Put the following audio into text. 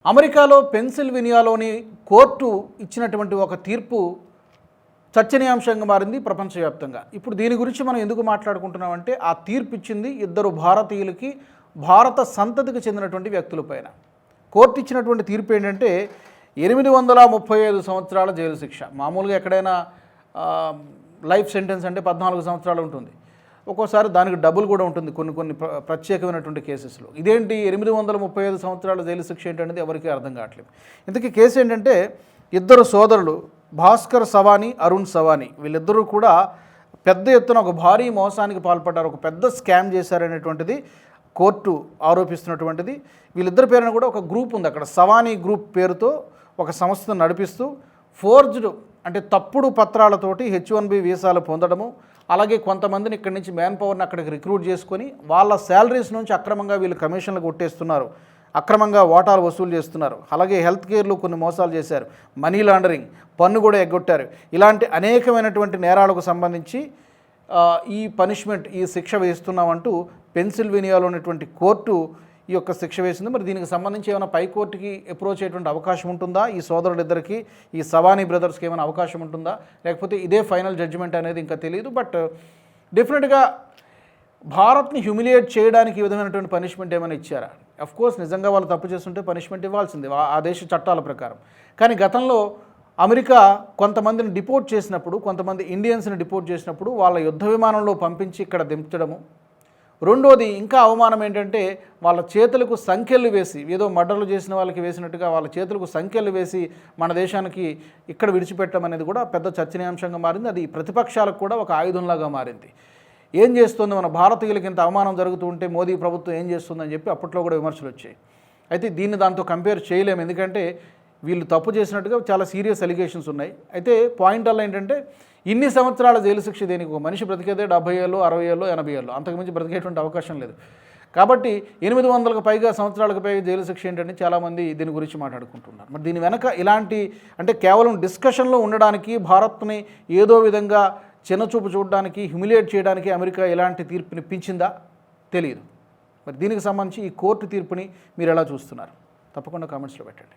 అమెరికాలో పెన్సిల్వేనియాలోని కోర్టు ఇచ్చినటువంటి ఒక తీర్పు చర్చనీయాంశంగా మారింది ప్రపంచవ్యాప్తంగా. ఇప్పుడు దీని గురించి మనం ఎందుకు మాట్లాడుకుంటున్నామంటే ఆ తీర్పు ఇచ్చింది ఇద్దరు భారతీయులకి, భారత సంతతికి చెందినటువంటి వ్యక్తులపైన. కోర్టు ఇచ్చినటువంటి తీర్పు ఏంటంటే 835 సంవత్సరాల జైలు శిక్ష. మామూలుగా ఎక్కడైనా లైఫ్ సెంటెన్స్ అంటే 14 సంవత్సరాలు ఉంటుంది. ఒక్కోసారి దానికి డబుల్ కూడా ఉంటుంది కొన్ని ప్రత్యేకమైనటువంటి కేసెస్లో. ఇదేంటి 835 సంవత్సరాల జైలు శిక్ష ఏంటనేది ఎవరికీ అర్థం కావట్లేదు. ఇంతకీ కేసు ఏంటంటే ఇద్దరు సోదరులు భాస్కర్ సవానీ, అరుణ్ సవానీ, వీళ్ళిద్దరూ కూడా పెద్ద ఎత్తున ఒక భారీ మోసానికి పాల్పడ్డారు, ఒక పెద్ద స్కామ్ చేశారనేటువంటిది కోర్టు ఆరోపిస్తున్నటువంటిది. వీళ్ళిద్దరి పేరున కూడా ఒక గ్రూప్ ఉంది అక్కడ, సవానీ గ్రూప్ పేరుతో ఒక సంస్థను నడిపిస్తూ ఫోర్జ్డ్ అంటే తప్పుడు పత్రాలతోటి H1B వీసాలు పొందడము, అలాగే కొంతమందిని ఇక్కడి నుంచి మ్యాన్ పవర్ని అక్కడికి రిక్రూట్ చేసుకొని వాళ్ళ శాలరీస్ నుంచి అక్రమంగా వీళ్ళు కమిషన్లు కొట్టేస్తున్నారు, అక్రమంగా వాటాలు వసూలు చేస్తున్నారు. అలాగే హెల్త్ కేర్లో కొన్ని మోసాలు చేశారు, మనీ లాండరింగ్, పన్ను కూడా ఎగ్గొట్టారు. ఇలాంటి అనేకమైనటువంటి నేరాలకు సంబంధించి ఈ పనిష్మెంట్, ఈ శిక్ష వేస్తున్నామంటూ పెన్సిల్వేనియాలో ఉన్నటువంటి కోర్టు ఈ యొక్క శిక్ష వేసింది. మరి దీనికి సంబంధించి ఏమైనా పై కోర్టుకి అప్రోచ్ అయ్యేటువంటి అవకాశం ఉంటుందా? ఈ సోదరులిద్దరికీ, ఈ సవానీ బ్రదర్స్కి ఏమైనా అవకాశం ఉంటుందా, లేకపోతే ఇదే ఫైనల్ జడ్జిమెంట్ అనేది ఇంకా తెలియదు. బట్ డెఫినెట్గా భారత్ని హ్యూమిలియేట్ చేయడానికి ఈ విధమైనటువంటి పనిష్మెంట్ ఏమైనా ఇచ్చారా? అఫ్కోర్స్ నిజంగా వాళ్ళు తప్పు చేస్తుంటే పనిష్మెంట్ ఇవ్వాల్సిందే ఆ దేశ చట్టాల ప్రకారం. కానీ గతంలో అమెరికా కొంతమందిని డిపోర్ట్ చేసినప్పుడు, కొంతమంది ఇండియన్స్ని డిపోర్ట్ చేసినప్పుడు వాళ్ళ యుద్ధ విమానంలో పంపించి ఇక్కడ దించడము. రెండోది ఇంకా అవమానం ఏంటంటే వాళ్ళ చేతులకు సంఖ్యలు వేసి, ఏదో మర్డర్లు చేసిన వాళ్ళకి వేసినట్టుగా వాళ్ళ చేతులకు సంఖ్యలు వేసి మన దేశానికి ఇక్కడ విడిచిపెట్టడం అనేది కూడా పెద్ద చర్చనీయాంశంగా మారింది. అది ప్రతిపక్షాలకు కూడా ఒక ఆయుధంలాగా మారింది. ఏం చేస్తుంది, మన భారతీయులకి ఇంత అవమానం జరుగుతూ ఉంటే మోదీ ప్రభుత్వం ఏం చేస్తుందని చెప్పి అప్పట్లో కూడా విమర్శలు వచ్చాయి. అయితే దీన్ని దాంతో కంపేర్ చేయలేము, ఎందుకంటే వీళ్ళు తప్పు చేసినట్టుగా చాలా సీరియస్ అలిగేషన్స్ ఉన్నాయి. అయితే పాయింట్ అలా ఏంటంటే ఇన్ని సంవత్సరాల జైలు శిక్ష దేనికి? ఒక మనిషి బ్రతికేదే 70 ఏళ్ళు, 60 ఏళ్ళు, 80 ఏళ్ళు, అంతకుమించి బ్రతికేటువంటి అవకాశం లేదు. కాబట్టి 800కు పైగా సంవత్సరాలకు పైగా జైలు శిక్ష ఏంటంటే చాలామంది దీని గురించి మాట్లాడుకుంటున్నారు. మరి దీని వెనక ఇలాంటి అంటే కేవలం డిస్కషన్లో ఉండడానికి, భారత్ని ఏదో విధంగా చిన్నచూపు చూడడానికి, హ్యూమిలియేట్ చేయడానికి అమెరికా ఎలాంటి తీర్పునిప్పించిందా తెలియదు. మరి దీనికి సంబంధించి ఈ కోర్టు తీర్పుని మీరు ఎలా చూస్తున్నారు? తప్పకుండా కామెంట్స్లో పెట్టండి.